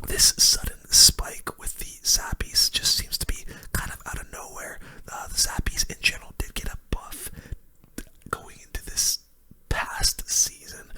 this sudden spike with the Zappies just seems to be kind of out of nowhere. The Zappies in general did get a buff going into this past season,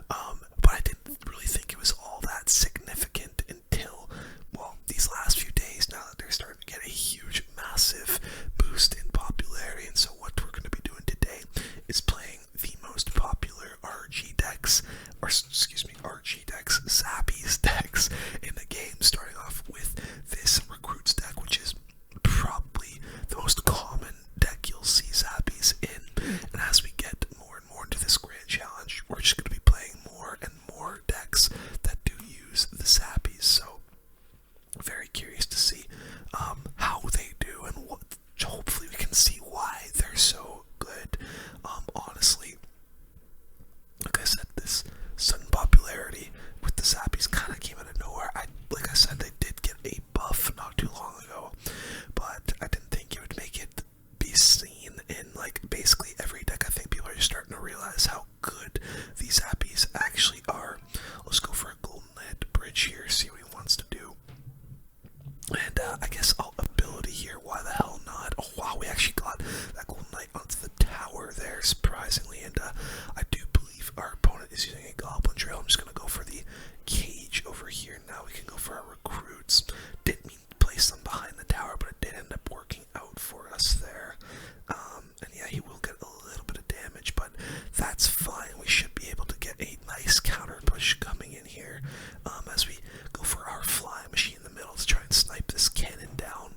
but I didn't really think it was all that significant until, well, these last few days, now that they're starting to get a huge, massive boost in popularity. And so what we're going to be doing today is playing the most popular RG decks, or excuse me, RG decks, Zappies decks in the game, starting off with this Recruits deck, which is probably the most common deck you'll see Zappies in. And as we get more and more into this grand challenge, we're just going to be playing more and more decks that do use the Zappies. So very curious to see how they do, and what, hopefully we can see why they're so good. Honestly, like I said, this sudden popularity with the Zappies kind of came out of nowhere. Like I said, they did get a buff not too long ago, but I didn't think it would make it be seen in like basically every deck. I think people are just starting to realize how good these Zappies actually are. Let's go for a Golden Knight bridge here, see what he wants to do. And I guess ability here, why the hell not? Oh wow, we actually got that Golden Knight onto the tower there, surprisingly. And I do believe our opponent is using a Goblin Trail. I'm just going to go for the cage over here. Now we can go for our recruits. Didn't mean to place them behind the tower, but it did end up working out for us there. And yeah, he will get a little bit of damage, but that's fine. We should be able to get a nice counter push coming in here as we go for our flying machine in the middle to try and snipe this cannon down.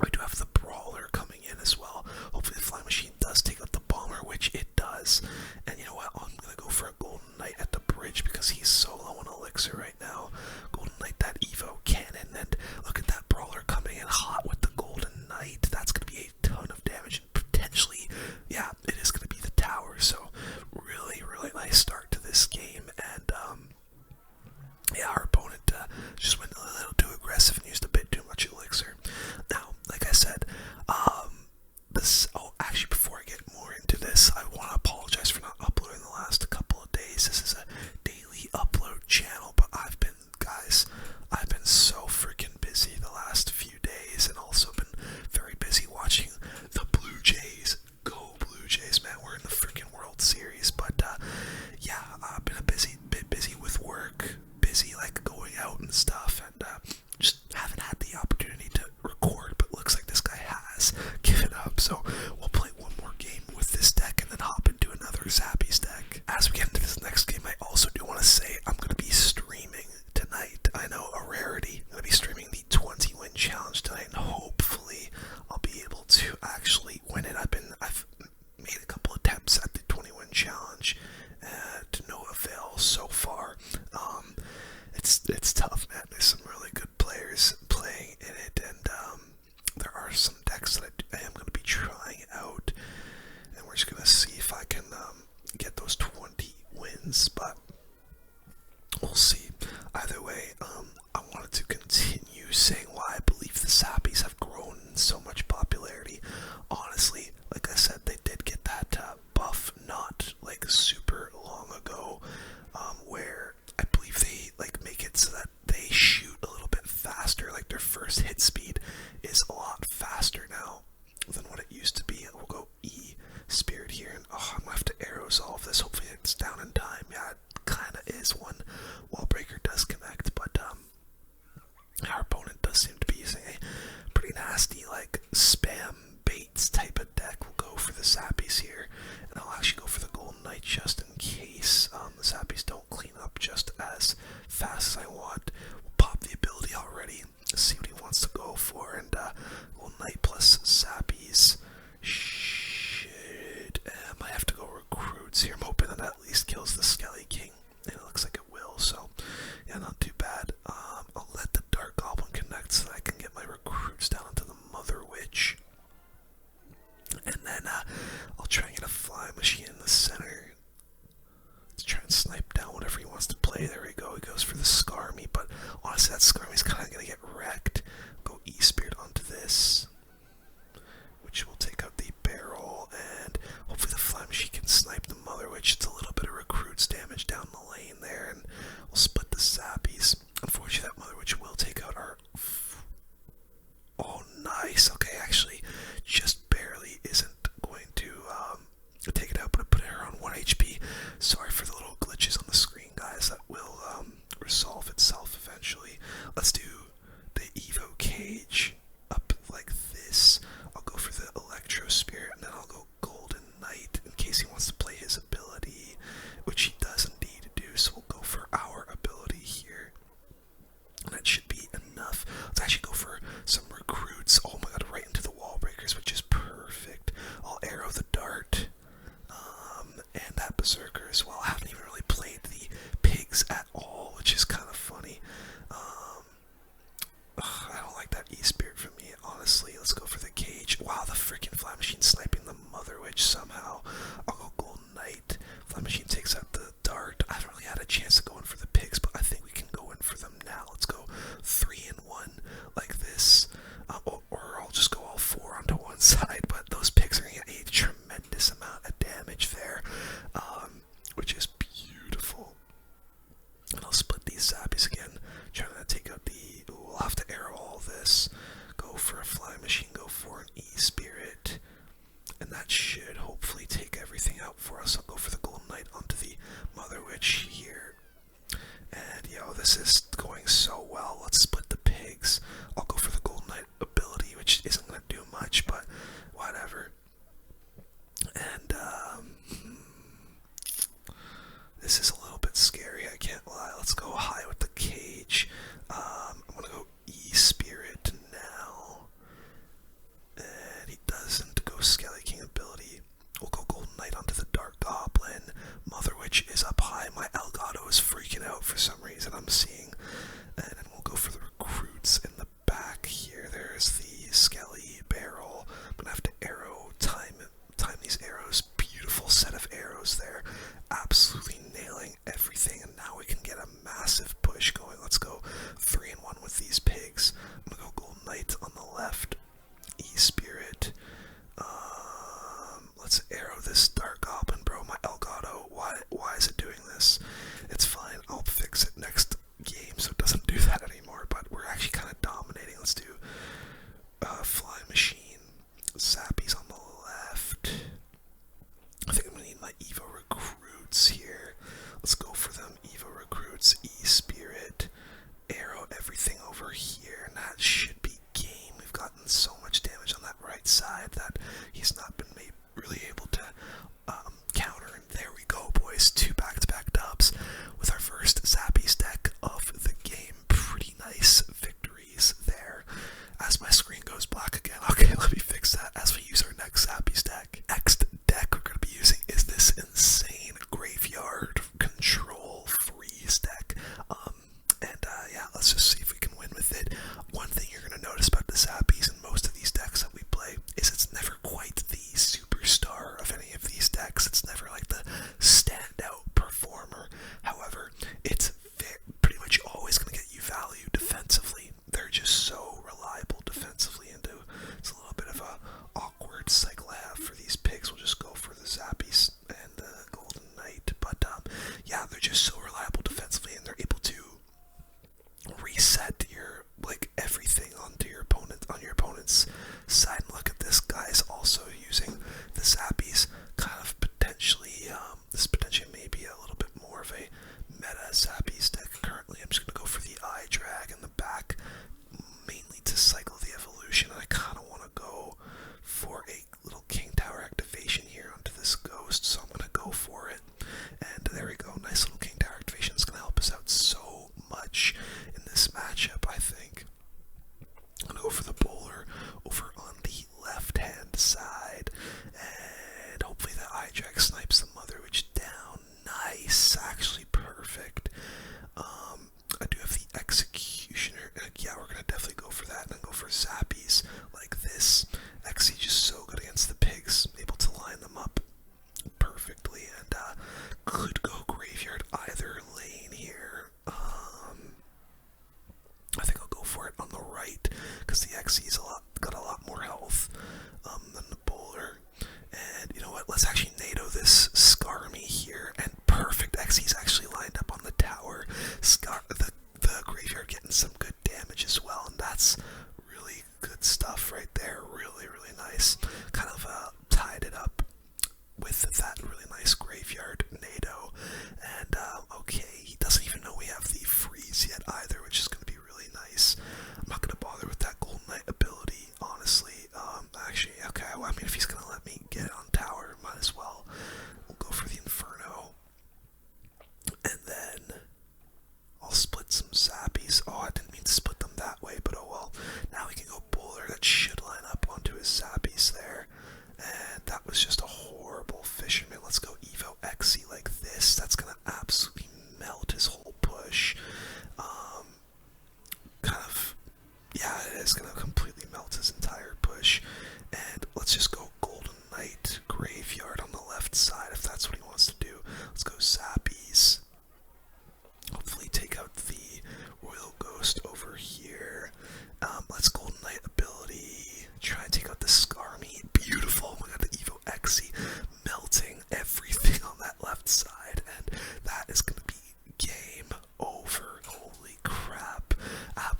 We do have the brawler coming in as well. Hopefully the flying machine does take out the bomber, which it does. And you know what? I'm going to go for a Golden Knight at the bridge because he's so low on elixir right now. Golden Knight, that Evo cannon, and look at that brawler coming in hot with the Golden Knight. That's going to be a ton of damage, and potentially, yeah, it is going to be the tower. So really, really nice start to this game. And yeah, our opponent just went a little too aggressive and used a bit too much elixir. Now, like I said, actually, before I get more into this, I want to apologize for not uploading the last couple of days. This is a daily upload channel, but I've been so freaking busy the last few days, and also been very busy watching the Blue Jays. Go Blue Jays, man, we're in the freaking World Series. But yeah, I've been bit busy with work, busy like going out and stuff, and just haven't had the opportunity to record, but looks like this guy has given up. So we'll play one more game with this deck and then hop into another Zappies deck. As we get into this next game, I also do want to say I'm going to be streaming tonight. I know, a rarity. I'm going to be streaming the 20-win challenge tonight, and hopefully I'll be able to actually win it. I've made a couple attempts at the 20-win challenge to no avail so far. It's tough, man. There's some really good players playing in it, and there are some decks that I am going to be trying out, and we're just going to see if I can get those 20 wins, but we'll see. Either way, I wanted to continue saying why I believe the Zappies have grown in so much popularity. Honestly, like I said, they did get that buff not like super long ago, where I believe they like make it so that they shoot a little bit faster. Like their first hit speed is a lot faster now than what it used to be. We'll go E Spirit here, and I'm gonna have to arrow solve this. Hopefully it's down in time. Yeah, it kinda is when Wall Breaker does connect, but our opponent does seem to be using a pretty nasty like spam baits type of deck. We'll go for the Zappies here, and I'll actually go for the Golden Knight just in case the Zappies don't clean up just as fast as I want. We'll pop the ability already, see what he wants to go for, and Golden Knight plus Zappies should, might have to go recruits here. I'm hoping that at least kills the Skelly King, and it looks like it will, so yeah, not too bad. I'll let the Dark Goblin connect so that I can get my recruits down into the Mother Witch, and then I'll try and get a flying machine in the center to try and snipe down whatever he wants to play. There we go, he goes for the Skarmy, but honestly that Skarmy's kind of going to get wrecked. Go E-Spirit onto this, which will take out the barrel, and hopefully the flying machine can snipe the Mother Witch. It's a little bit of recruits damage down the lane there, and we'll split the Zappies. Unfortunately Let's do the Evo Cage up like this. I'll go for the Electro Spirit, and then I'll go Golden Knight in case he wants to play his ability, which he does indeed do, so we'll go for our ability here. And that should be enough. Let's actually go for some recruits. Oh my god, right into the wall breakers, which is perfect. I'll arrow the dart, and that berserker as well. I haven't even really played the pigs at all, which is kind of funny. I don't like that E-Spirit for me, honestly. Let's go for the cage. Wow, the freaking Fly Machine sniping the Mother Witch somehow. I'll go Golden Knight. Fly Machine takes out the dart. I haven't really had a chance to go in for the pigs, but I think we can go in for them now. Let's go 3 in 1 like this. Or I'll just go all 4 onto one side, but those pigs are going to get a tremendous amount of damage there, which is beautiful. And I'll split these Zappies again, trying to take out the... Ooh, we'll have to arrow all this. Go for a Fly Machine, go for an E-Spirit, and that should hopefully take everything out for us. I'll go for the Golden Knight onto the Mother Witch here. And, yo, this is going so well. Let's split the pigs. I'll go for the Golden Knight ability, which isn't going to do much, but whatever. And, this is a little bit scary, I can't lie. Let's go high with the cage. I'm going to go E-Spirit now. And he doesn't go Skelly King ability. We'll go Golden Knight onto the Dark Goblin. Mother Witch is up high. My Elgato is freaking out for some reason, I'm seeing. And then we'll go for the recruits in the back here. There's the Skelly barrel. I'm going to have to arrow time these arrows. Beautiful set of arrows there. Absolutely nailing everything. And now we can get a massive push going. Let's go 3 in 1 with these pigs. I'm going to go Golden Knight on the left. E-Spirit. Let's arrow this Dark Goblin, bro. My Elgato, why is it doing this? It's fine, I'll fix it next game so it doesn't do that anymore, but we're actually kind of dominating. Let's do Fly Machine, Zappies on the left. I think I'm going to need my Evo recruits here. Let's go for them, Evo recruits, E-Spirit, arrow everything over here, and that should be game. We've gotten so much damage on that right side that he's not been really able to counter, and there we go, boys. 2 back-to-back dubs with our first Zappies deck of the game. Pretty nice victories there. As my screen goes black again, okay, let me fix that as we use our next Zappies deck. Next deck we're going to be using is this insane Graveyard Control Freeze deck. Yeah, let's just see if we can win with it. One thing you're going to notice about the Zappies and most of these decks that we play is it's never quite the superstar of any of these decks. It's never like the standout performer. However, it's pretty much always going to get you value defensively. They're just so reliable defensively, and it's a little bit of a awkward cycle I have for these picks. We'll just go for the Zappies and the Golden Knight. But yeah, they're just so reliable defensively, and they're able to reset everything onto your opponent's side. And look at this, guys, also using the Zappies. Kind of potentially, this potentially may be a little bit more of a meta Zappies deck currently. I'm just gonna go for the eye drag in the back, mainly to cycle the evolution. And I kind of want to go for a little King Tower activation here onto this ghost, so I'm gonna go for it. And there we go, nice little King Tower activation. It's gonna help us out so much in this matchup, I think. I'm gonna go for the bowler over on the left-hand side, and hopefully the eye drag snipes the Mother Witch down. Nice, actually perfect. I do have the Executioner. Yeah, we're gonna definitely go for that, and then go for Zappies like this. Xe just so good against the pigs, able to line them up perfectly, and could go Graveyard either lane here. I think I'll go for it on the right, because the Xe's got a lot more health than the bowler. And you know what, let's actually NATO this Skarmy here, and perfect. Xe's actually lined up on the tower. The Graveyard getting some good damage as well, and that's really good stuff right there. Really, really nice. Kind of tied it up with that really nice Graveyard NATO. And okay, he doesn't even know we have the freeze yet either, which is going to be really nice.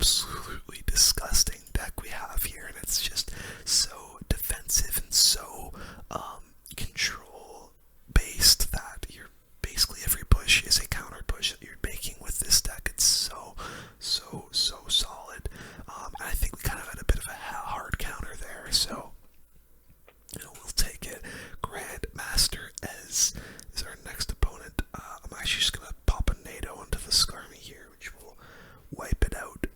absolutely disgusting deck we have here, and it's just so defensive and so control based that you're basically every push is a counter push that you're making with this deck. It's so solid. And I think we kind of had a bit of a hard counter there, so we'll take it. Grandmaster Ez is our next opponent. I'm actually just gonna pop a NATO onto the Skarmy here, which will wipe it out,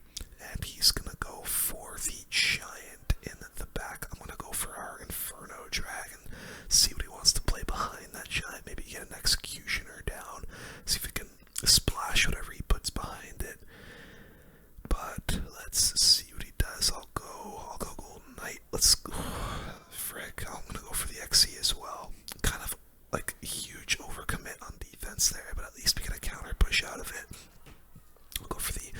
and he's gonna go for the Giant in the back. I'm gonna go for our Inferno Dragon, see what he wants to play behind that Giant, maybe get an Executioner down, see if we can splash whatever he puts behind it. But let's see what he does. I'll go Golden Knight. Let's go. Frick, I'm gonna go for the XE as well. Kind of like a huge overcommit on defense there, but at least we get a counter push out of it. I'll go for the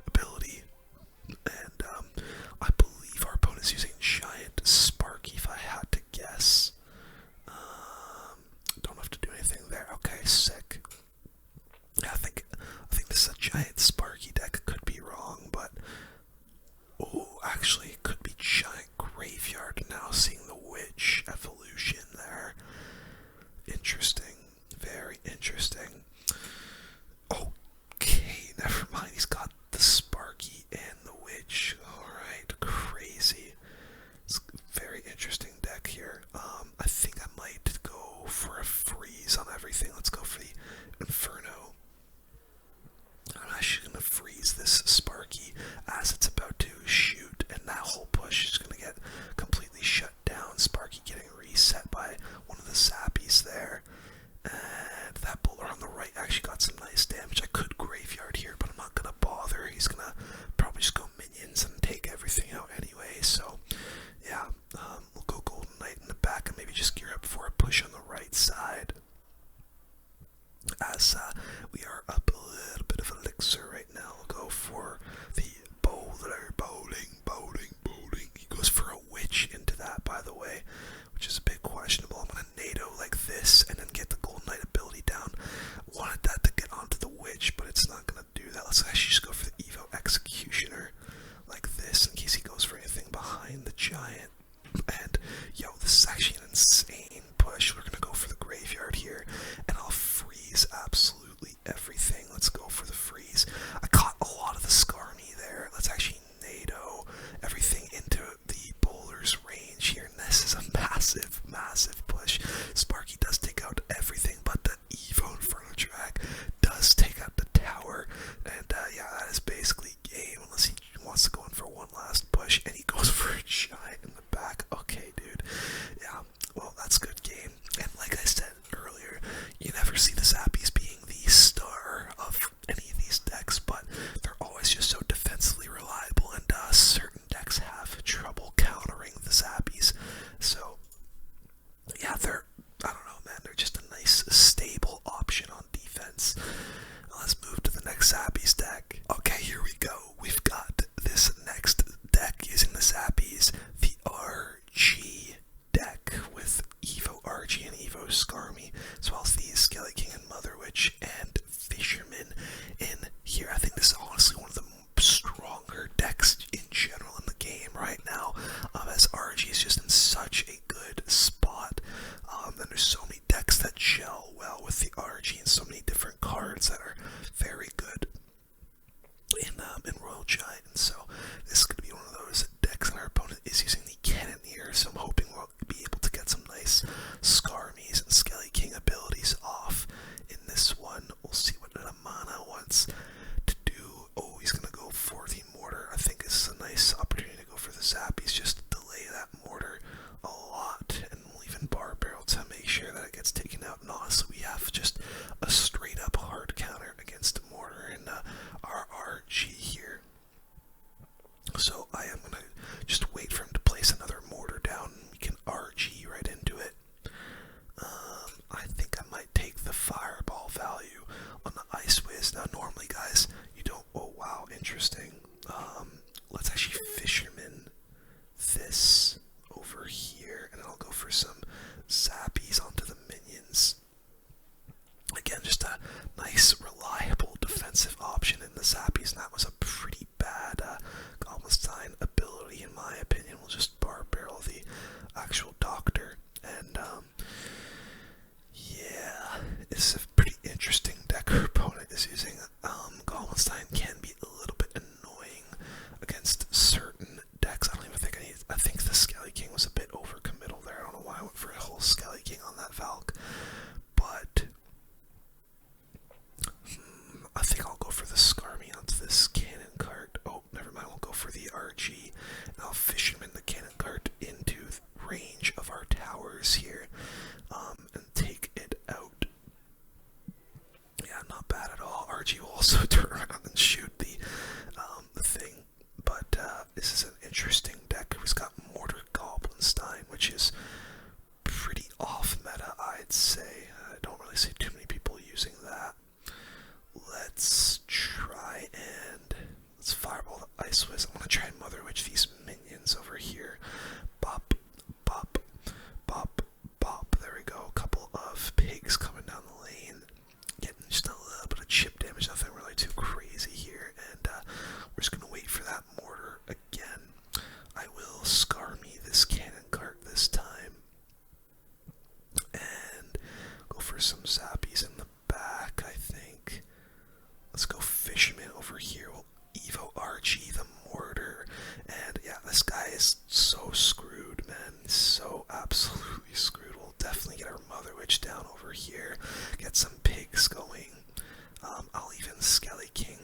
ability, and I believe our opponent's using Giant Sparky, if I had to guess. Don't have to do anything there. Okay, sick. Yeah, I think this is a Giant Sparky deck. Could be wrong, but actually, it could be Giant Graveyard now. Seeing the Witch evolution there, interesting, very interesting. Okay, never mind. He's got the Sparky and the Witch. All right, crazy. It's a very interesting deck here. I think I might go for a freeze on everything. Let's go for the Inferno. I'm actually going to freeze this Sparky as it's about to shoot, and that whole push is going to get completely shut down. Sparky getting reset by one of the Zappies there. And that bowler on the right actually got some nice damage. I could Graveyard here, but I'm not going to bother. He's going to probably just go minions and take everything out anyway. So, yeah, we'll go Golden Knight in the back and maybe just gear up for a push on the right side. As we are up a little bit of elixir right now, we'll go for the bowler, bowling. He goes for a Witch into that, by the way, which is a bit questionable. I'm gonna NATO like this and then get the Golden Knight ability down. Wanted that to get onto the Witch, but it's not gonna do that. Let's actually just go for the Evo Executioner like this in case he goes for anything behind the Giant. And yo, this is actually an insane push. We're gonna go for the Graveyard here, and I'll freeze absolutely everything. Let's go for the freeze. I caught a lot of the Skarmy there. Let's actually NATO everything into the bowler's range here, and this is a massive push. Sparky does take out everything, but the Evo Inferno Drag does take out the tower, and yeah, that is basically game, unless he wants to go in for one last push, and he goes for a Giant in the back. Okay, dude. Yeah, well, that's good game. And like I said earlier, you never see the Zappies being the star of any of these decks, but they're always just so defensively reliable, and certain decks have trouble countering the Zappies. So, yeah, I don't know, man, they're just a nice, stable option on defense. Let's move to the next Zappies deck. Okay, here we go. We've got this next deck using the Zappies, the RG deck with Evo RG and Evo Skarmy, as well as the Skelly King and Mother Witch and Fisherman in here. I think this is honestly one of the stronger decks in general in the game right now, as RG is just in such a good spot. And there's so many decks that gel well with the RG and so many different cards that are very good in Royal Giant. And so this is going to be one of those decks, and our opponent is using the Cannoneer, so I'm hoping we'll be able to get some nice Skarmies and Skelly King abilities off in this one. We'll see what Namana wants to do. Oh, he's going to go for the Mortar. I think this is a nice opportunity to go for the Zappies, just to delay that Mortar a lot, and we'll even Bar Barrel to make sure that it gets taken out. And honestly, we have just a straight up hard counter against the Mortar and our RG here. So I am going to just wait for him to place another Mortar down, and we can RG right into it. I think I might take the Fireball value on the Ice Whiz. Now normally, guys, you don't, oh wow, interesting. Let's actually Fisherman this over here, and I'll go for some Zappies onto the minions. Again, just a nice, reliable defensive option in the Zappies, and that was a pretty bad against certain decks. I don't even think I think the Skelly King was a bit overcommittal there. I don't know why I went for a whole Skelly King on that Valk, but I think I'll go for the Skarmy onto this cannon cart. Oh, never mind. We'll go for the RG, and I'll Fisherman the cannon cart into range of our towers here, and take it out. Yeah, not bad at all. RG will also turn around and shoot the thing, but this is an interesting deck. He's got Mortar Goblinstein, which is pretty off meta, I'd say. I don't really see too many people using that. Let's try and let's fireball the Ice Whiz. I want to try and Mother Witch these minions over here. Bop, bop, bop, bop. There we go. A couple of pigs coming down the lane. Getting just a little bit of chip damage. Nothing really too crazy here. And we're just going to wait for that mortar again. I will Skarmy this cannon cart this time. And go for some Zappies in the back, I think. Let's go Fisherman over here. We'll Evo RG the mortar. And yeah, this guy is so screwed, man. He's so absolutely screwed. We'll definitely get our Mother Witch down over here. Get some pigs going. I'll even Skelly King.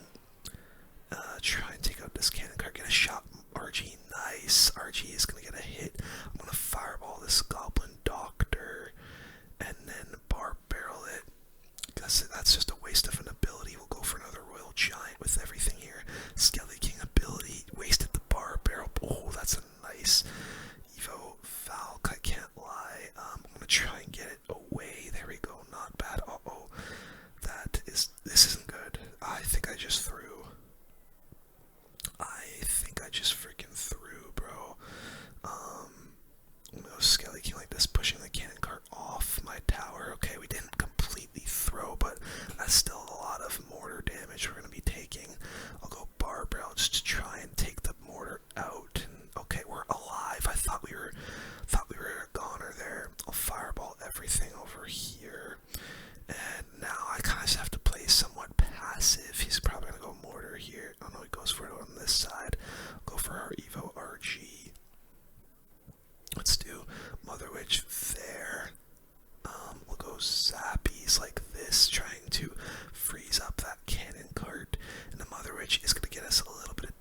Try and take out this cannon cart. Get a shot. RG, nice. RG is going to get a hit. I'm going to fireball this Goblin Doctor. And then bar barrel it. That's just a waste of an ability. We'll go for another Royal Giant with everything here. Skelly King ability. Wasted the bar barrel. Oh, that's a nice Evo Valk. I can't lie. I'm going to try and get it away. There we go. Not bad. Uh-oh. This isn't good. I think I just threw. Freaking threw, bro. No Skelly King like this, pushing the cannon cart off my tower. Okay, we didn't completely throw, but that's still a lot of mortar damage we're going to be taking. I'll go bar barrel just to try and take the mortar out. And okay, we're alive. I thought we were a goner there. I'll fireball everything over here. And now I kind of just have to play somewhat passive. He's probably going to go mortar here. Oh no, he goes for it on this side. Go for our Evo RG. Let's do Mother Witch there. We'll go Zappies like this, trying to freeze up that cannon cart. And the Mother Witch is going to get us a little bit of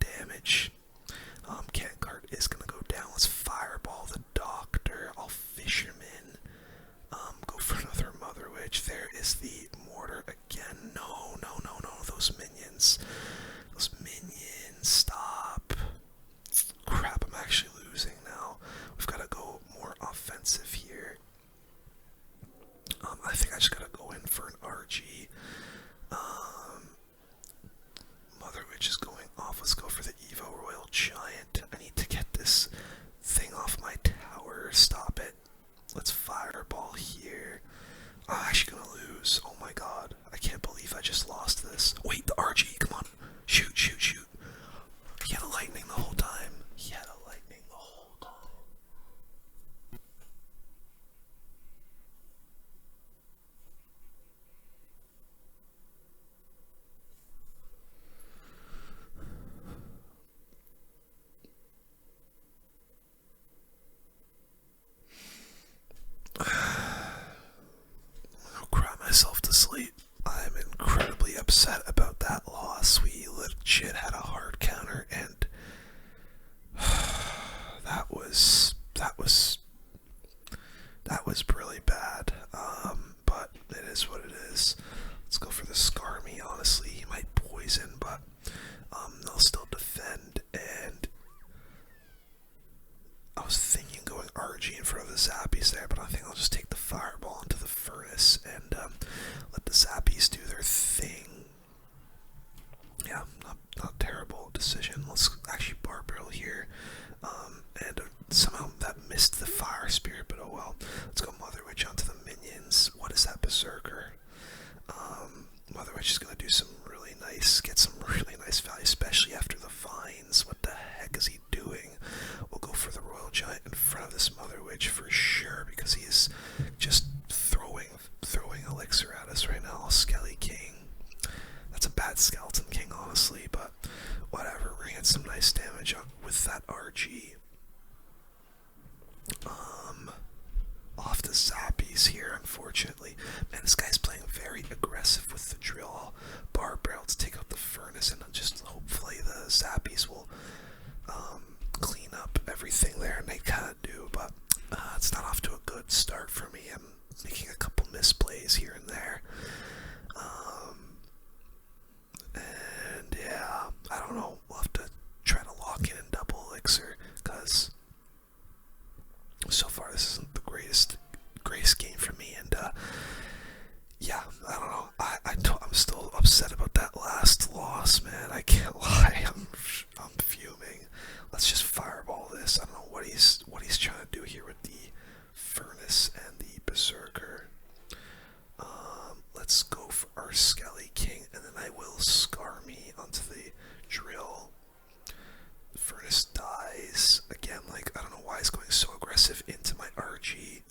damage with that RG. Off the Zappies here, unfortunately. Man, this guy's playing very aggressive with the drill. Bar barrel to take out the furnace, and just hopefully the Zappies will clean up everything there, and they kind of do, but it's not off to a good start for me. I'm making a couple misplays here and there. And yeah, I don't know. We'll have to try to lock in double elixir, because so far this isn't the greatest game for me, and yeah, I don't know. I'm still upset about that last loss, man. I can't lie. I'm fuming. Let's just fireball this. I don't know what he's trying to do here with the furnace and the berserker. Let's go for our Skelly King, and then I will scar me onto the drill. The furnace dies again. Like, I don't know why he's going so aggressive into my RG.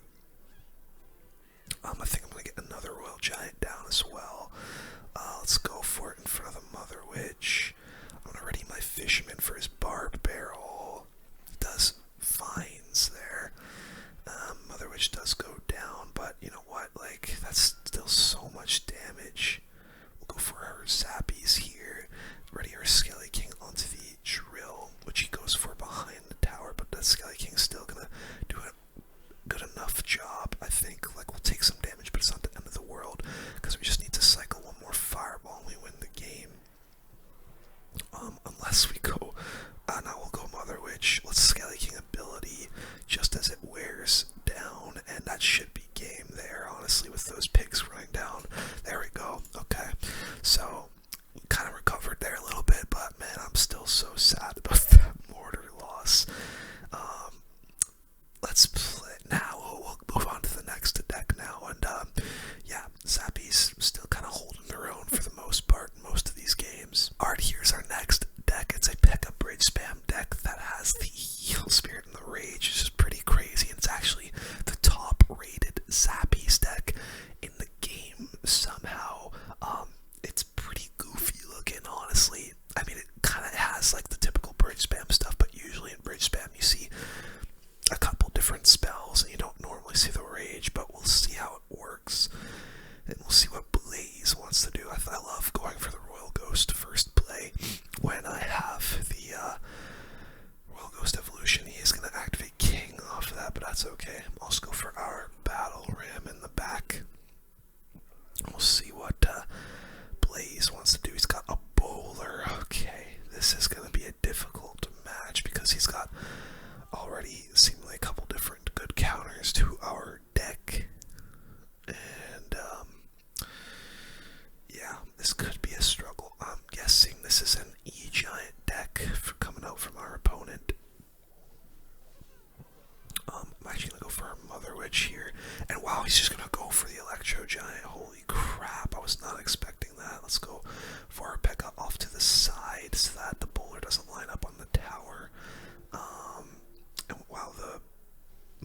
I think I'm gonna get another Royal Giant down as well. Let's go for it in front of the Mother Witch. I'm gonna ready my Fisherman for his Barb Barrel. Does fines there. Mother Witch does go down, but you know what? Like, that's still so much damage. We'll go for her Zappies here. Ready our Skelly King onto the drill, which he goes for behind the tower, but that Skelly King's still gonna do a good enough job, I think. Like, we'll take some damage, but it's not the end of the world, because we just need to cycle one more fireball and we win the game. Unless we go, now we'll go Mother Witch. Let's Skelly King ability just as it wears down, and that should be game there, honestly, with those pigs running down. There we go. Okay, so kind of recovered there a little bit, but man, I'm still so sad about that mortar loss. Let's play now. We'll move on to the next deck now, and yeah, Zappies still kind of holding their own for the most part in most of these games. Alright, here's our next deck. It's a P.E.K.K.A. Bridge Spam deck that has the Heal Spirit and the Rage. It's just pretty crazy, and it's actually the top rated Zappies deck in the game somehow. It's pretty goofy looking, honestly. I mean, it kind of has like the typical Bridge Spam stuff, but usually in Bridge Spam you see a couple different spells, and you don't normally see the Rage, but we'll see how it works, and we'll see what Blaze wants to do. I love going for the Royal Ghost first play. When I have the Royal Ghost evolution, he is going to activate King off of that, but that's okay. I'll also go for our Battle Ram in the back. We'll see what Blaze wants to do. He's got a Bowler. Okay, this is going to be a difficult match because he's got already seemingly a couple different good counters to our deck, and yeah, this could be a struggle. I'm guessing this is an E-Giant deck for coming out from our opponent. I'm actually gonna go for our Mother Witch here, and wow, he's just gonna go for the Electro Giant. Holy crap, I was not expecting that. Let's go for our P.E.K.K.A. off to the side so that the bowler doesn't line up on the tower. And wow, the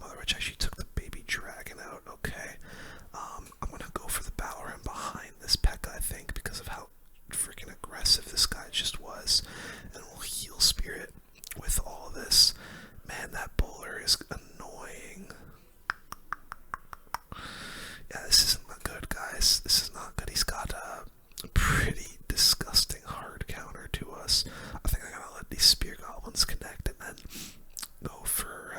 Mother Witch actually took the baby dragon out. Okay, I'm gonna go for the Battle Ram behind this P.E.K.K.A. I think, because of how freaking aggressive this guy just was, and we'll Heal Spirit with all this. Man, that bowler is annoying. Yeah, this isn't good, guys. This is not good. He's got a pretty disgusting hard counter to us. I think I'm gonna let these Spear Goblins connect and then go for,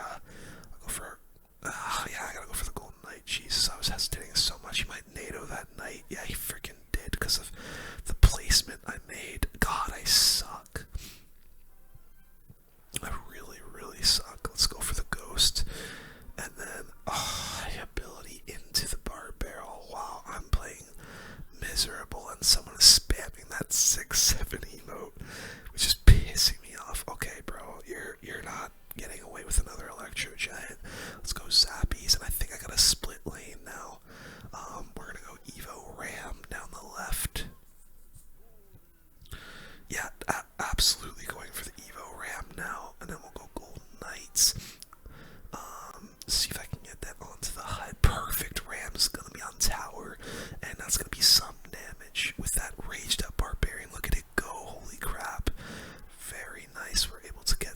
yeah, I gotta go for the Golden Knight. Jesus, I was hesitating so much. He might NATO that night. Yeah, he freaking did because of the placement I made. God, I suck. I really, really suck. Let's go for the Ghost. And then, ability into the Barb Barrel. Wow, I'm playing miserable, and someone is spamming that 6-7 emote, which is pissing me off. Okay, bro, you're not getting away with another Electro Giant. Let's go Zappies, and I think I got a split lane now. We're gonna go Evo Ram down the left. Yeah, absolutely going for the Evo Ram now, and then we'll go Golden Knights. See if I can get that onto the HUD. Perfect. Ram's gonna be on tower, and that's gonna be some damage with that raged up Barbarian. Look at it go. Holy crap. Very nice. We're able to get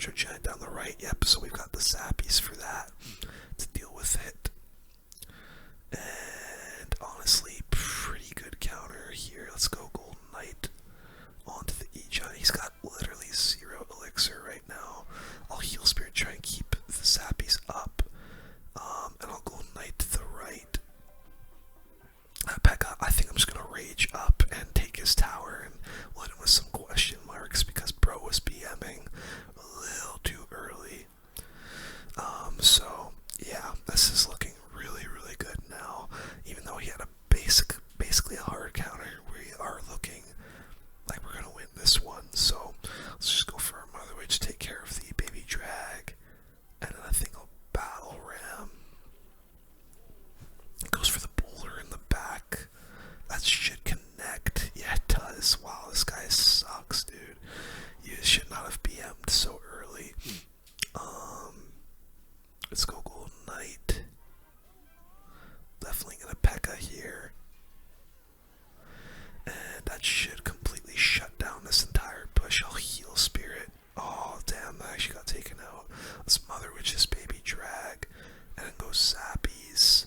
Electro Giant down the right. Yep, so we've got the Zappies for that to deal with it. And honestly, pretty good counter here. Let's go Golden Knight onto the E-Giant. He's got literally 0 elixir right now. I'll Heal Spirit, try and keep the Zappies up. And I'll Golden Knight to the right. Pekka, I think I'm just gonna rage up and take his tower and let him with some question marks because bro was BMing a little too early. So yeah, this is looking really, really good now. Even though he had a basically a hard counter, we are looking like we're gonna win this one. So let's just go for our Mother Witch, take care of the baby drag, and then I think I'll battle ram. Goes for the boulder in the back. That should connect. Yeah, it does. Wow, this guy sucks, dude. You should not have BM'd so early. Let's go Golden Knight. Definitely gonna Pekka here. And that should completely shut down this entire push. I'll Heal Spirit. Oh, damn, that actually got taken out. Let's Mother Witch's baby drag. And then go Zappies.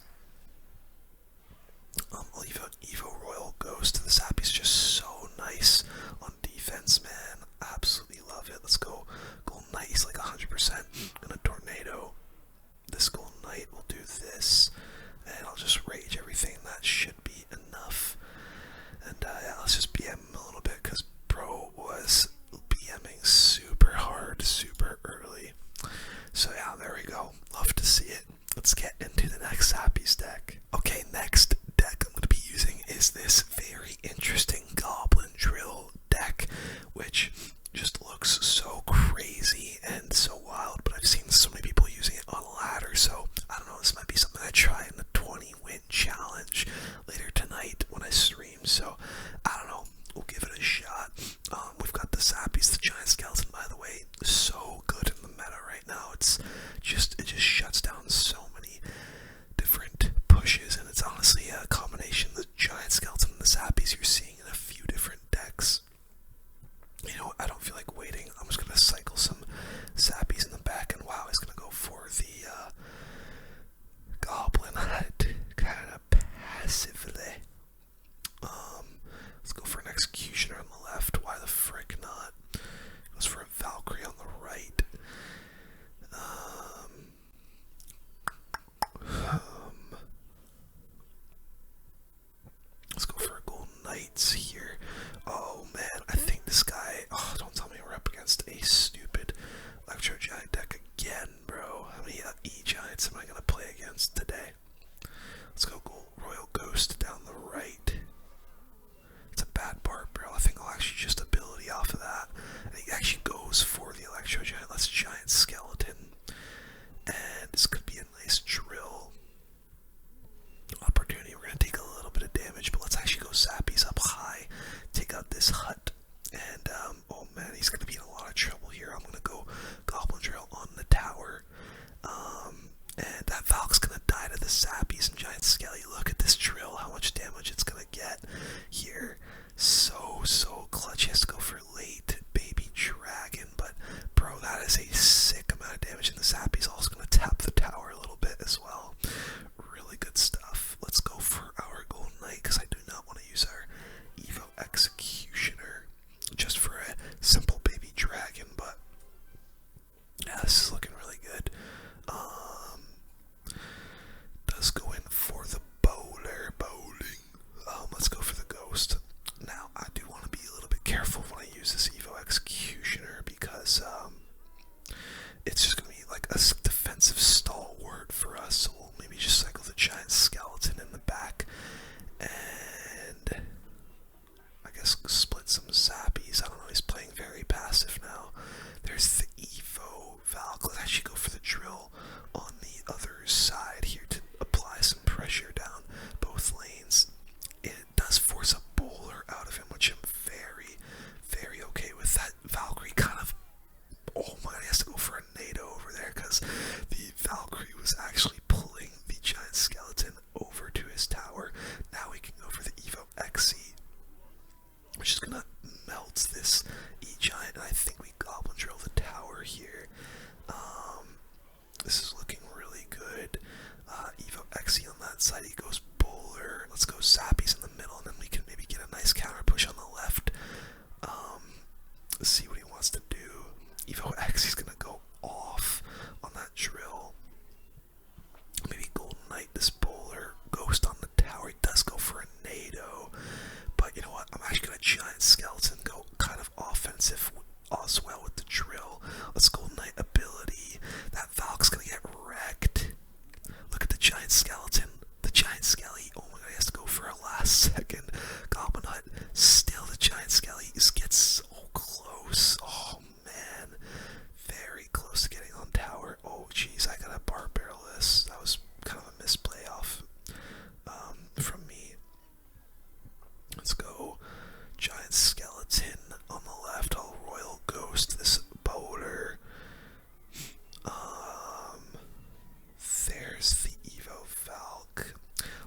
I'll leave out Evo Royal Ghost. The Zappies just so nice on defense, man. Absolutely love it. Let's go Golden Knight. He's like 100%. Gonna Tornado. This Golden Knight will do this. And I'll just rage everything. That should be enough. And yeah, let's just BM him a little bit because bro was BMing super hard, super early. So yeah, there we go. Love to see it. Let's get into the next Zappies deck. Okay, next deck I'm going to be using is this very interesting Goblin Drill deck, which just looks so crazy and so wild, but I've seen so many people using it on ladder, so I don't know, this might be something I try in the 20 win challenge later tonight when I stream, so I don't know, we'll give it a shot. We've got the Zappies, the Giant Skeleton, by the way, so good in the meta right now. It just shuts down so many different pushes, and it's honestly a combination of the Giant Skeleton and the Zappies you're seeing in a few different decks. You know, I don't feel like waiting. I'm just gonna cycle some Zappies in the back, and wow, he's gonna go for the Goblin kind of passively. Let's go for an Executioner on the left. Why the frick not? Goes for a Valkyrie on the right. Let's go for a Golden Knights here. Oh man, I think this guy. Oh, don't tell me we're up against a stupid Electro Giant deck again, bro. How many E-Giants am I gonna play against today? Let's go Royal Ghost down the right. It's a bad part, bro. I think I'll actually just ability off of that. And he actually goes for the Electro Giant. Let's Giant Skeleton. And this could be a nice drill opportunity. We're going to take a little bit of damage, but let's actually go Zappies up high. Take out this hut. And, oh man, he's going to be in a lot of trouble here. I'm going to go Goblin Drill on the tower. And that Valk's going to die to the Zappies and Giant Skelly. Look at this drill, how much damage it's going to get here. So clutch. He has to go for late baby dragon, but bro, that is a sick amount of damage, and the Zappy's also going to tap the tower a little bit as well. Really good stuff. Let's go for our Golden Knight, because I do not want to use our Evo Executioner just for a simple baby dragon, but yeah, this is looking really good. Does go in for the bowling. Let's go for the Ghost. Now, I do want to be a little bit careful when I use this Evo Executioner, because it's just going to be like a defensive stalwart for us, so we'll maybe just cycle the Giant Skeleton in the back, and I guess split some Zappies. I don't know, he's playing very passive now. There's the Evo Valk. Let's actually go for the drill on the other side here to apply some pressure down both lanes. It does force a bowler out of him, which I'm very, very okay with. That Valkyrie kind of, oh my, he has to go for a NATO over there, because the Valkyrie was actually pulling the Giant Skeleton over to his tower. Now we can go for the Evo Xe, which is gonna melt this E-Giant, and I think we Goblin Drill the tower here. Evo X, he's gonna go off on that drill. Maybe Golden Knight this bowler. Ghost on the tower. He does go for a NATO. But you know what? I'm actually gonna Giant Skeleton, go kind of offensive as well with the drill. Let's Golden Knight ability. That Valk's gonna get wrecked. Look at the Giant Skeleton. The Giant Skelly. Oh my god, he has to go for a last second. Goblin Hut. Still the Giant Skelly gets so close. Oh man. Very close to getting on tower. Oh jeez, I gotta bar barrel this. That was kind of a misplay off from me. Let's go Giant Skeleton on the left. I'll Royal Ghost this boater. There's the Evo Valk.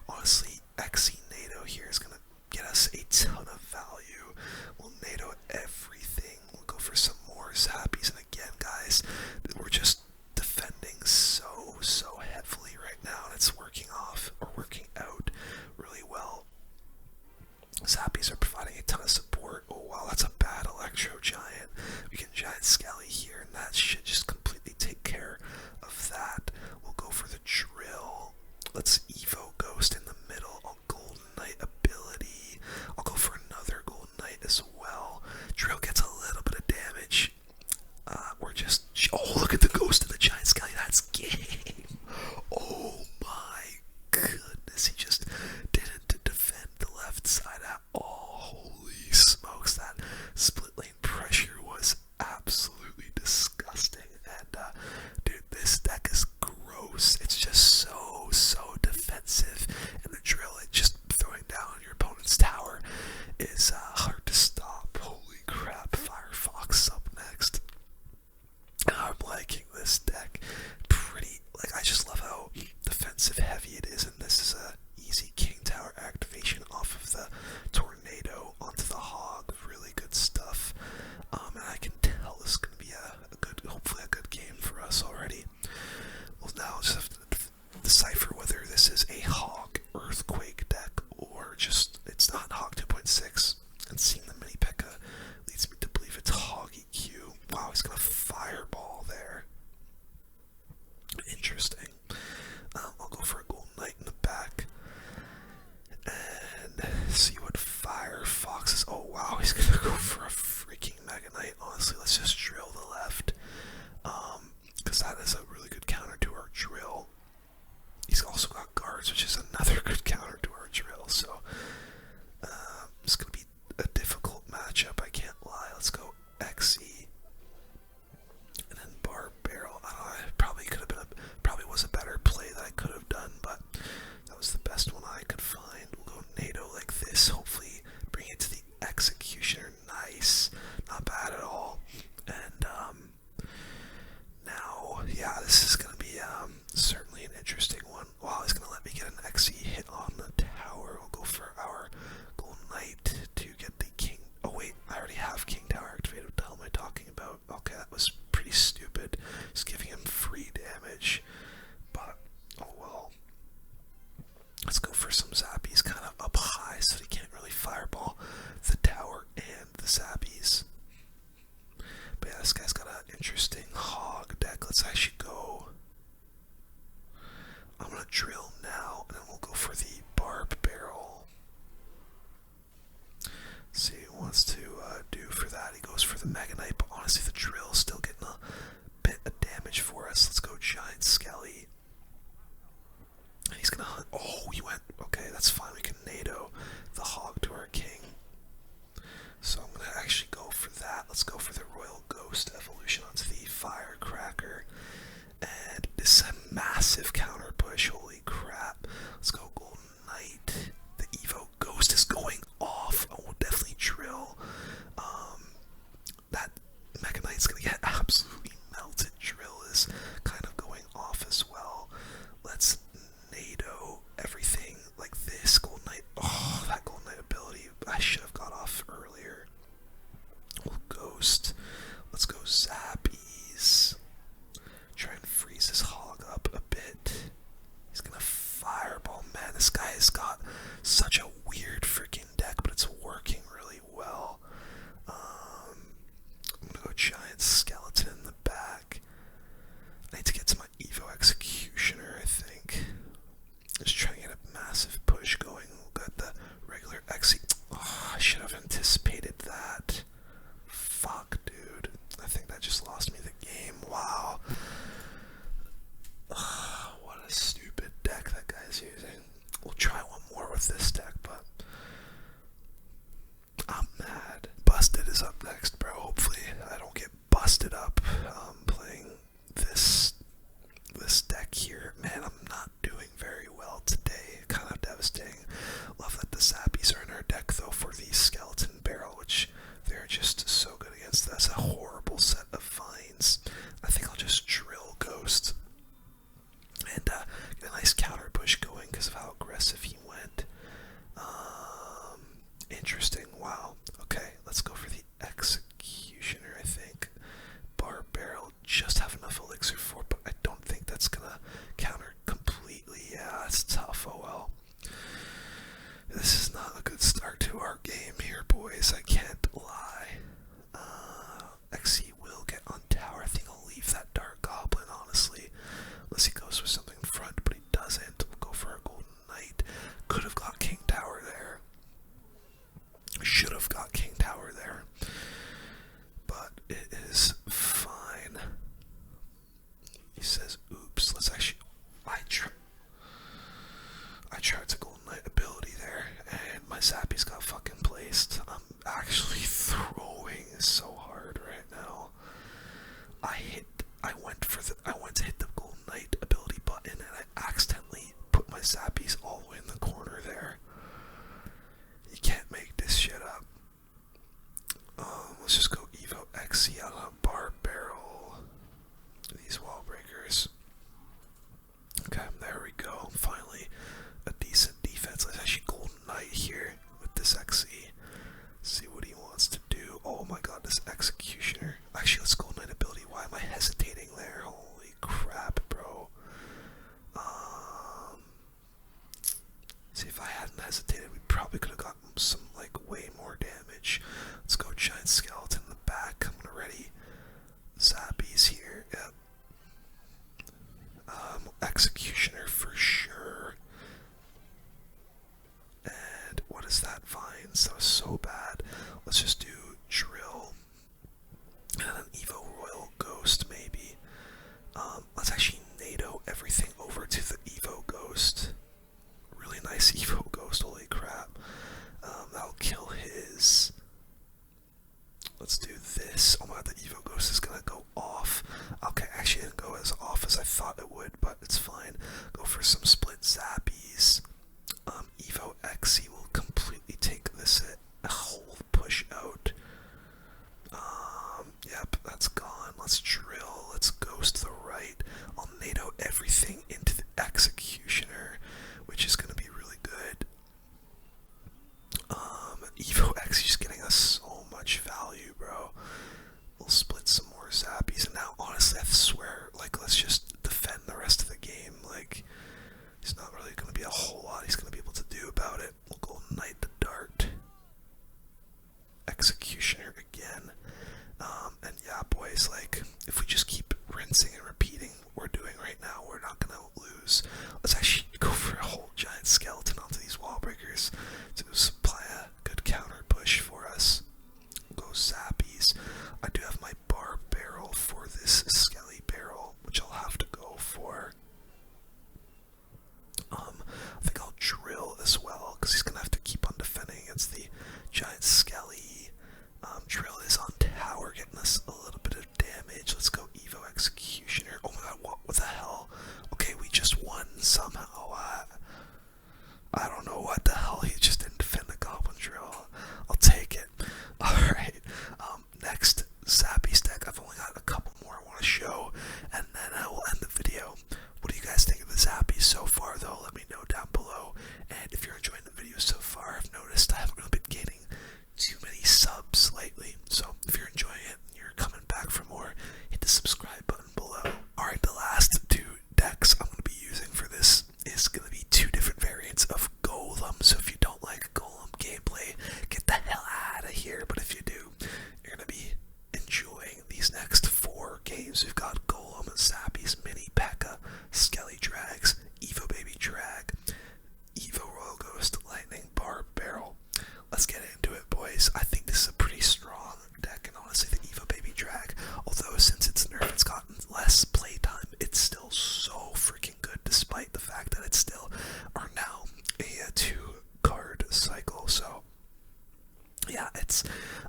Honestly, XE NATO here is gonna get us a ton of value. We'll NATO everything. We'll go for some more Zappies. And again, guys, we're just defending so heavily right now, and it's working out really well. Zappies are providing a ton of support. Oh wow, that's a bad Electro Giant. We can Giant Skelly here, and that should just completely take care of that. We'll go for the drill. Let's Evo Ghost in the middle. I'll Golden Knight ability. I'll go for another Golden Knight as well. Drill gets a little bit of damage. We're just... Oh, look at the Ghost of the Giant Skelly. That's game. Oh my goodness. He just didn't defend the left side at all. Holy smokes. That split lane pressure was absolutely disgusting. And, dude, this deck is gross. It's just so defensive. And the drill, it just throwing down on your opponent's tower is hard to stop. Holy crap. Firefox up next. I'm liking this deck pretty. Like, I just love how defensive heavy it is, and this is a easy King Tower activation off of the Tornado onto the Hog. Really good stuff. And I can tell this is going to be a good, hopefully a good game for us already. Well, now I'll just have to decipher whether this is a Hog Earthquake deck or just it's not Hog 2.6. And seeing the mini P.E.K.K.A. leads me to believe it's Hog EQ. Wow, he's gonna fireball there. Interesting. I'll go for a Golden Knight in the back and see what Firefox is. Oh wow, he's gonna go for a freaking Mega Knight. Honestly, let's just drill the left, because that is a really good counter to our drill. He's also got guards, which is another good counter to our drill. So it's gonna be a difficult matchup. I can't lie. Let's go XE. And then bar barrel. I don't know, it probably could have been probably was a better play that I could have done, but that was the best one I could find. We'll go NATO like this. Hopefully bring it to the executioner. Nice. Not bad at all. And now, yeah, this is gonna be certainly an interesting one. Wow, he's gonna let me get an XE hit on the tower. We'll go for our Golden Knight to get the King. Oh wait, I already have King Tower activated. What the hell am I talking about? Okay, that was pretty stupid. Just giving him free damage. But, oh well. Let's go for some Zappies kind of up high so he can't really fireball the tower and the Zappies. But yeah, this guy's got an interesting Hog deck. Let's actually go. I'm gonna drill now, and then we'll go for the Barb Barrel. See what he wants to do for that. He goes for the Mega Knight, but honestly, the drill's still getting a bit of damage for us. Let's go Giant Skelly. And he's gonna hunt. Oh, he went. Okay, that's fine. We can NATO the Hog to our King. So I'm gonna actually go for that. Let's go for the Royal Ghost evolution onto the Firecracker. And this is a massive counter push. Holy crap. Let's go Golden Knight. The Evo Ghost is going off. I will definitely drill. That Mega Knight's gonna get absolutely melted. Drill is kind of going off as well. Let's NATO everything like this. Golden Knight. Oh, that Golden Knight ability. I should have got off earlier. We'll Ghost. Let's go Zappies. Try and freeze his Hog up a bit. He's gonna fireball. Man, this guy has got such a weird freaking deck, but it's working really well. I'm gonna go Giant Skeleton. I went to hit the Golden Knight ability button, and I accidentally put my Zappies all the way in the corner there. You can't make this shit up. Let's just go Evo XC out on a bar barrel. These wall breakers. Okay, there we go. Finally, a decent defense. Let's actually Golden Knight here with this XC. See what he wants to do. Oh my god, this Executioner. Actually, let's Golden Knight ability. Why am I hesitating there? Holy crap, bro. See, if I hadn't hesitated, we probably could have gotten some, like, way more damage. Let's go Giant Skeleton in the back. I'm gonna ready Zappies here. Yep. Executioner for sure. And what is that? Vines. That was so bad. Let's just do Drill. And an Evo Royal Ghost, maybe. Let's actually NATO everything over to the Evo Ghost. Really nice Evo Ghost, holy crap. That'll kill his. Let's do this. Oh my god, the Evo Ghost is gonna go off. Okay, actually it didn't go as off as I thought it would, but it's fine. Go for some split Zappies. Evo XC will completely take this a whole push out. Yep, that's gone. Let's Drill. Let's Ghost to the right. I'll NATO everything into the Executioner, which is gonna be really good. Evo X is just getting us so much value, bro. We'll split some more Zappies, and now honestly I swear, like, let's just defend the rest of the game. Like, there's not really gonna be a whole lot he's gonna be able to do about it. We'll go Knight the Dart. Executioner again. And yeah, boys, like, if we just keep rinsing and repeating what we're doing right now, we're not gonna lose. Let's actually go for a whole Giant Skeleton onto these wall breakers to supply a good counter push for us. Go Zappies. I do have my bar barrel for this Skelly barrel, which I'll have to go for. I think I'll Drill as well, because he's gonna have to keep on defending against the Giant Skelly. Drill is on tower, getting us a little bit of damage. Let's go Evo Executioner. Oh my god, what the hell? Okay, we just won somehow. I don't know what the hell. He just didn't defend the Goblin Drill. I'll take it. Alright, next Zappies deck. I've only got a couple more I want to show, and then I will end the video. What do you guys think of the Zappies so far, though? Let me know down below. And if you're enjoying the video so far, I've noticed I haven't really been gaining too many subs lately. So if you're enjoying it and you're coming back for more, hit the subscribe button below. Alright, the last two decks I'm going to be using for this is going to be two different variants of Golem. So if you don't like Golem gameplay, get the hell out of here. But if you do, you're going to be enjoying these next four games. We've got Golem, Zappies, Mini P.E.K.K.A, Skelly Drags, Evo Baby Drag, Evo Royal Ghost, Lightning Bar Barrel. Let's get into it, boys. I think this is a pretty strong deck, and honestly, the Evo Baby Drag, although since its nerf it's gotten less playtime, it's still so freaking good, despite the fact that it's still are now a 2-card cycle. So yeah,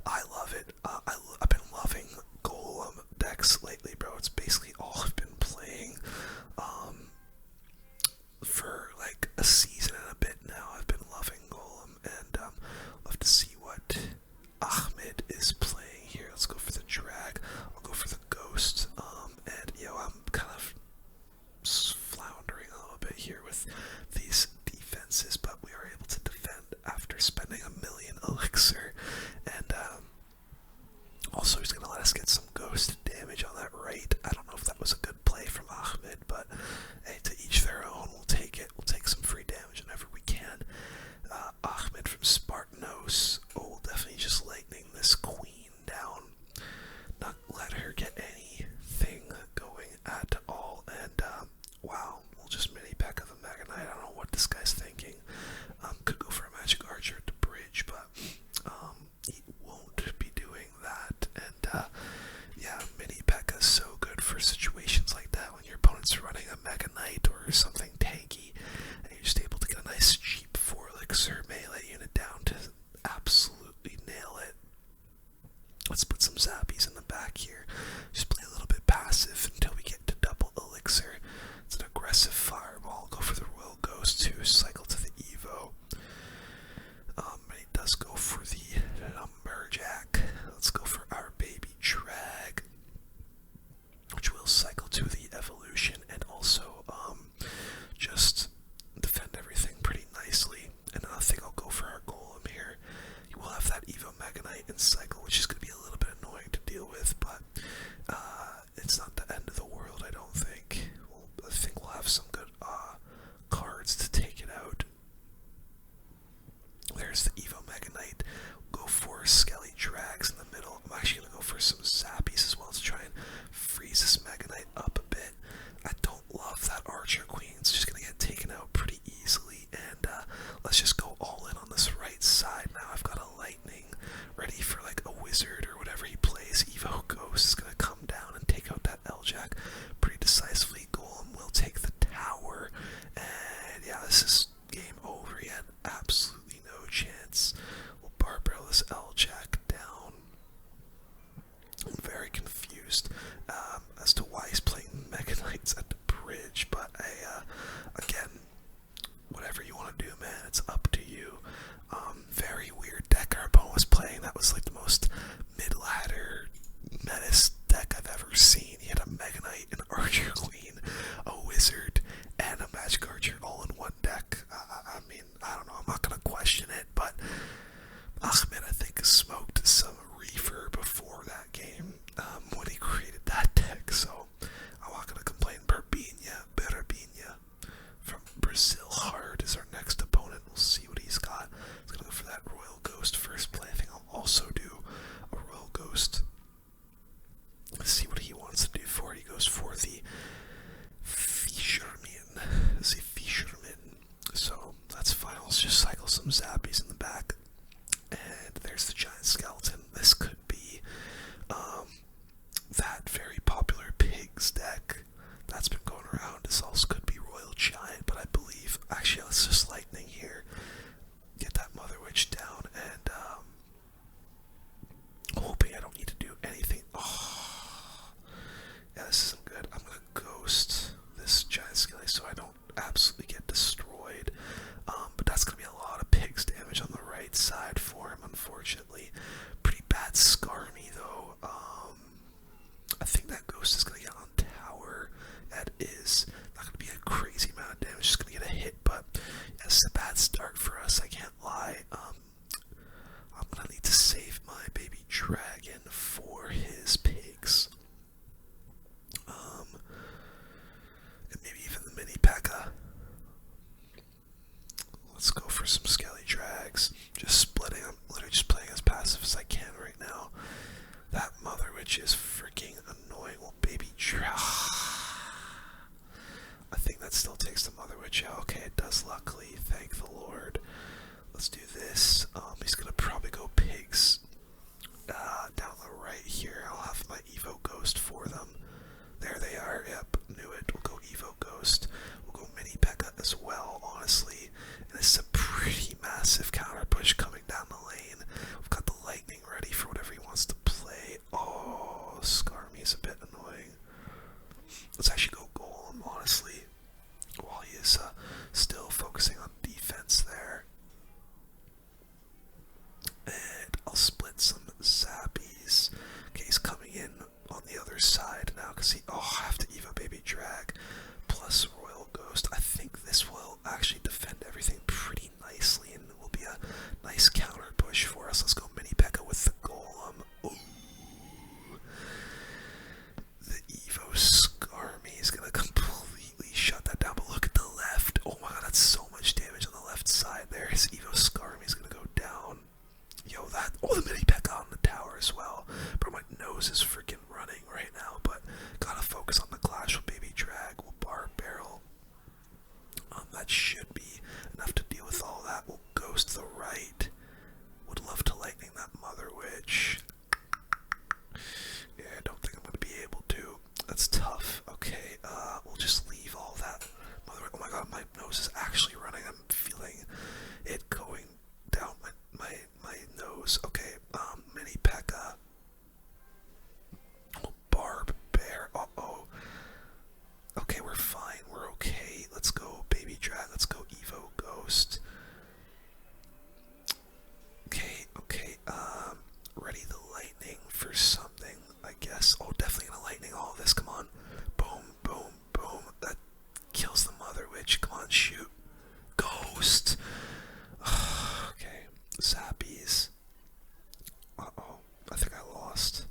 I love it. I've been loving Golem decks lately, bro. It's basically all I've been playing for like a season and a bit now. I've been loving Golem, and love to see what Ahmed is playing here. Let's go for the Drag. I'll go for the Ghost. And I'm kind of floundering a little bit here with these defenses, but we are able to defend after spending 1,000,000 elixir. And also he's gonna let us get some ghost damage on that right. I don't know if cards at the bridge, but again, whatever you want to do, man, it's up to you. Very weird deck our opponent was playing. That was like the most mid-ladder menace deck I've ever seen. He had a Mega Knight, an Archer Queen, a Wizard, and a Magic Archer all in one deck. I mean, I don't know, I'm not going to question it, but Ahmed, I think, smoked some reefer before that game when he created that deck, so I'm not going to complain. Berabinha from Brazil Hard is our next opponent. We'll see what he's got. He's going to go for that Royal Ghost first play. I think I'll also do a Royal Ghost. Let's see what he wants to do for it. He goes for the Fisherman. So that's fine. Let's just cycle some Zappies in the back. And there's the Giant Skeleton. This could be that very popular Pigs deck that's been going around. This also could be Royal Giant, but I believe, actually, let's just Lightning here. Get that Mother Witch down, and hoping I don't need to do anything. Oh, yeah, this isn't good. I'm gonna Ghost this Giant Skelly so I don't absolutely get destroyed. But that's gonna be a lot of Pigs damage on the right side for him, unfortunately. Pretty bad Skarmy though. I think that Ghost is gonna get on tower. That is not gonna be a crazy amount of damage, just gonna get a hit, but yeah, it's a bad start for us, I can't lie. I'm gonna need to save my baby dragon for his pigs. And maybe even the mini P.E.K.K.A. Let's go for some Skelly drags. Just splitting. I'm literally just playing as passive as I can right now. That Mother Witch is freaking annoying. Well, baby drag. I think that still takes the Mother Witch out. Okay, it does, luckily. Thank the Lord. Let's do this. He's gonna probably go pigs down the right here. I'll have my Evo Ghost for them. There they are. Yep, knew it. We'll go Evo Ghost. We'll go mini P.E.K.K.A. as well, honestly. And this is a pretty massive counter push coming down the lane. We've got the Lightning ready for whatever he wants to play. Oh, Skarmy is a bit annoying. Let's actually go Golem, honestly, while he is still focusing on defense there. And I'll split some Zappies. Okay, he's coming in on the other side now because he. Oh, I have to Evo Baby Drag plus Royal Ghost. I think this will actually defend everything pretty nicely and will be a nice counter push for us. Let's go mini P.E.K.K.A. with the Golem. Ooh. The Evo Skarmy is gonna completely shut that down. But look at the left. Oh my god, that's so much damage on the left side there. His Evo Skarmy is gonna go down. Yo, that. Oh, the mini P.E.K.K.A. on the tower as well. Bro, my nose is freaking running right now, but gotta focus on the clash with Baby Drag. We'll bar barrel. That should be enough to deal with all that. We'll Ghost the right. Would love to Lightning that Mother Witch. Yeah, I don't think I'm gonna be able to. That's tough. Okay, we'll just leave all that Mother Witch. Oh my god, my nose is actually running. I'm feeling it going down my nose. Okay, mini P.E.K.K.A. Oh, Barb Bear. Uh-oh. Okay, we're fine. We're okay. Let's go Baby Drag. Let's go Evo Ghost. Okay, ready the Lightning for something, I guess. Oh, definitely gonna Lightning all this. Come on. Boom, boom, boom. That kills the Mother Witch. Come on, shoot. Ghost. Okay. Zappies. Uh-oh. I think I lost.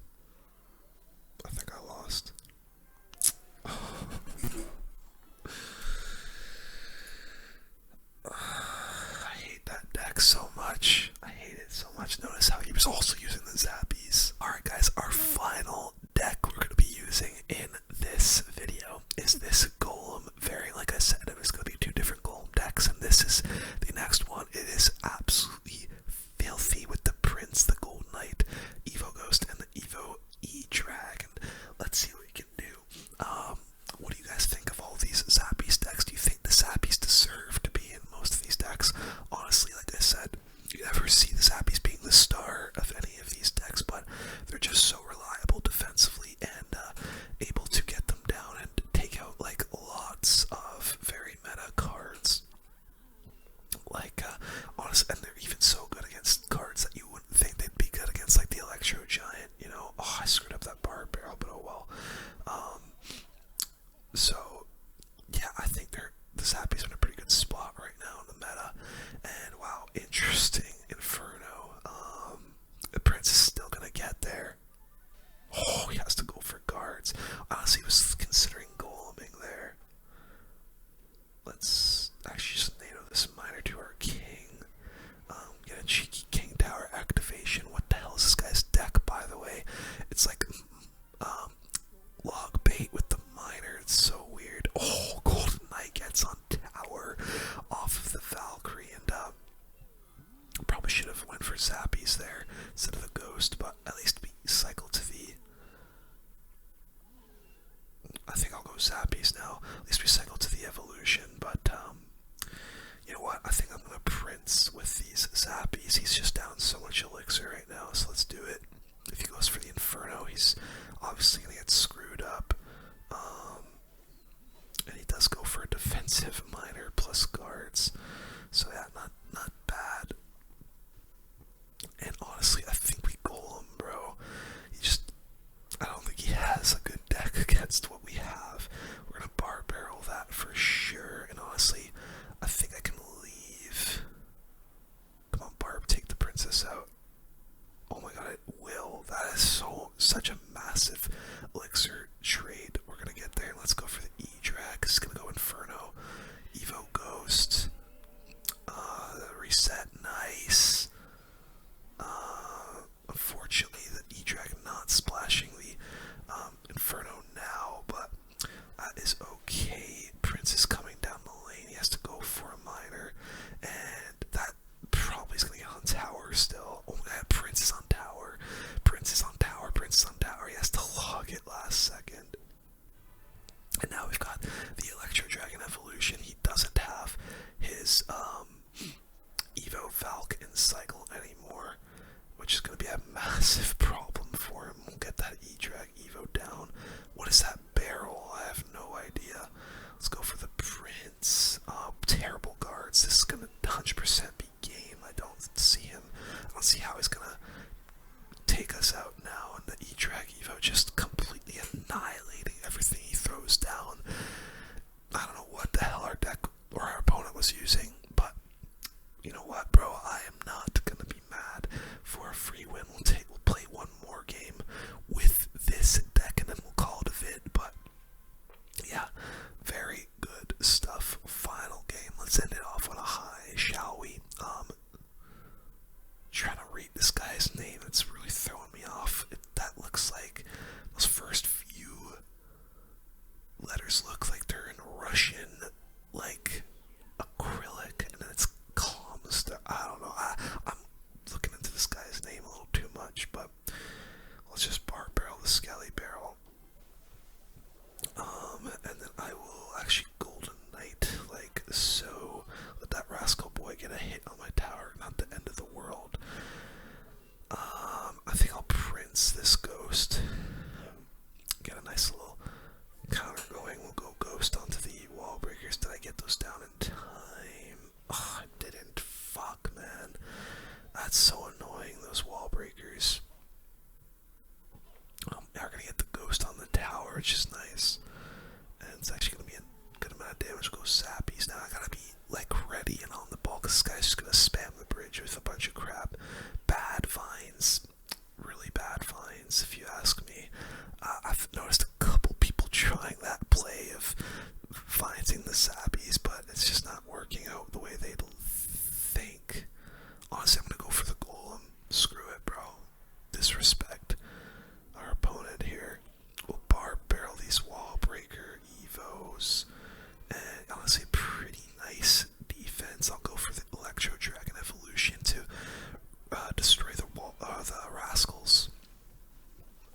I hate that deck so much. I hate it so much. Notice how he was also using the Zappies. Alright guys, our final deck we're going to be using in this video is this Golem variant. Like I said, it was going to be two different Golem decks, and this is the next one. It is absolutely filthy with the Prince, the Gold Knight, Evo Ghost, and the Evo E-Drag. And let's see what we can do. What do you guys think of all these Zappies decks? Do you think the Zappies deserve to be in most of these decks? Honestly, like I said, you never see the Zappies being the star of any honestly was considering goleming there. Let's actually just NATO this miner to our king. Get a cheeky king tower activation. What the hell is this guy's deck, by the way? It's like log bait with the miner. It's so weird. Oh, Golden Knight gets on tower off of the Valkyrie, and probably should have went for Zappies there instead of the Ghost, but at least we cycle to the... I think I'll go Zappies now. At least we cycle to the evolution, but you know what? I think I'm gonna Prince with these Zappies. He's just down so much elixir right now, so let's do it. If he goes for the Inferno, he's obviously gonna get screwed up. And he does go for a defensive miner plus guards. So yeah, not bad. And honestly, I think we Golem, bro. I don't think he has a good deck against what we have. We're gonna bar barrel that for sure. And honestly, I think I can leave. Come on, Barb, take the princess out. Oh my god, it will. That is such a massive elixir trade. We're gonna get there, and let's go for the E-Drag. It's gonna go Inferno, Evo Ghost, reset, nice. Unfortunately, the E-Drag not splashing the Inferno now, but that is okay. Prince is coming down the lane. He has to go for a miner, and that probably is gonna get on tower still. Oh, that Prince is on tower. Prince is on tower. Prince is on tower. He has to log it last second. And now we've got the Electro Dragon evolution. He doesn't have his Evo Valk in cycle anymore, which is going to be a massive problem for him. We'll get that E-Drag Evo down. What is that barrel? I have no idea. Let's go for the Prince. Terrible guards. This is going to 100% be game. I don't see how he's going to take us out now. And the E-Drag Evo just completely annihilating everything he throws down. I don't know what the hell our deck or our opponent was using, but you know what, bro? I am not gonna be mad for a free win. We'll play one more game with this deck, and then we'll call it a vid. But yeah, very good stuff. Final game. Let's end it off on a high, shall we? Trying to read this guy's name. It's really throwing me off. That looks like those first few letters look like they're in Russian, like acrylic, and then it's commas. I don't know. I'm looking into this guy's name a little too much, but let's just bar barrel the Skelly barrel. And then I will actually Golden Knight like so. Let that rascal boy get a hit on my tower. Not the end of the world. I think I'll Prince this Ghost. Get a nice little counter going. We'll go Ghost onto the wall breakers. Did I get those down in time? Oh, I didn't. Fuck, man. That's so annoying, those wall breakers. Now we're gonna get the Ghost on the tower, which is nice. And it's actually gonna be a good amount of damage. We'll go Zappies. Now I gotta be like ready and on the ball, because this guy's just gonna spam the bridge with a bunch of crap. Bad vines. Really bad vines, if you ask me. I've noticed a couple people trying that play of finding the Zappies, but it's just not working out the way they'd think. Honestly, I'm gonna go for the Golem. Screw it, bro. Disrespect our opponent here. We'll bar barrel these wall breaker Evos, and honestly, pretty nice defense. I'll go for the Electro Dragon evolution to destroy the rascals.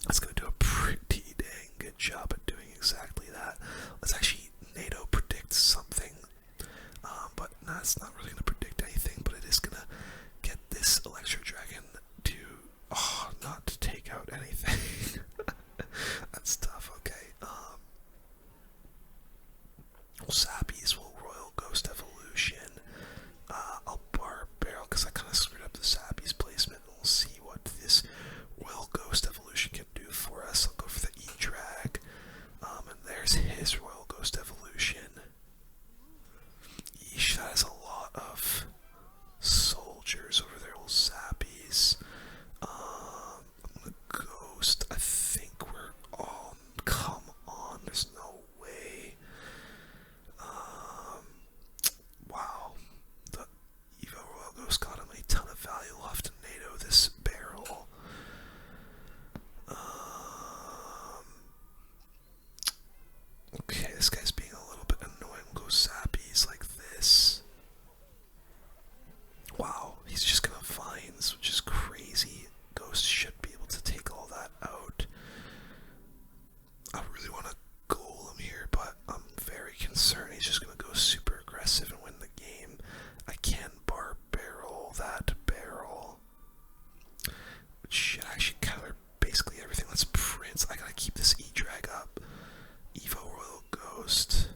It's gonna do a pretty dang good job at doing exactly that. Let's actually NATO predict something, but nah, it's not really gonna predict anything. But it is gonna get this Electro Dragon to not to take out anything. That's tough. Okay. Zappies will Royal Ghost evolution. I'll bar barrel because I kind of screwed up the Zappies placement. We'll see what this Royal Ghost evolution can do for us. I'll go for the E-Drag. And there's his Royal Ghost evolution. Yeesh, that is a lot of soldiers over there, old Zappies. I'm gonna Ghost. I think we're all... Come on. most.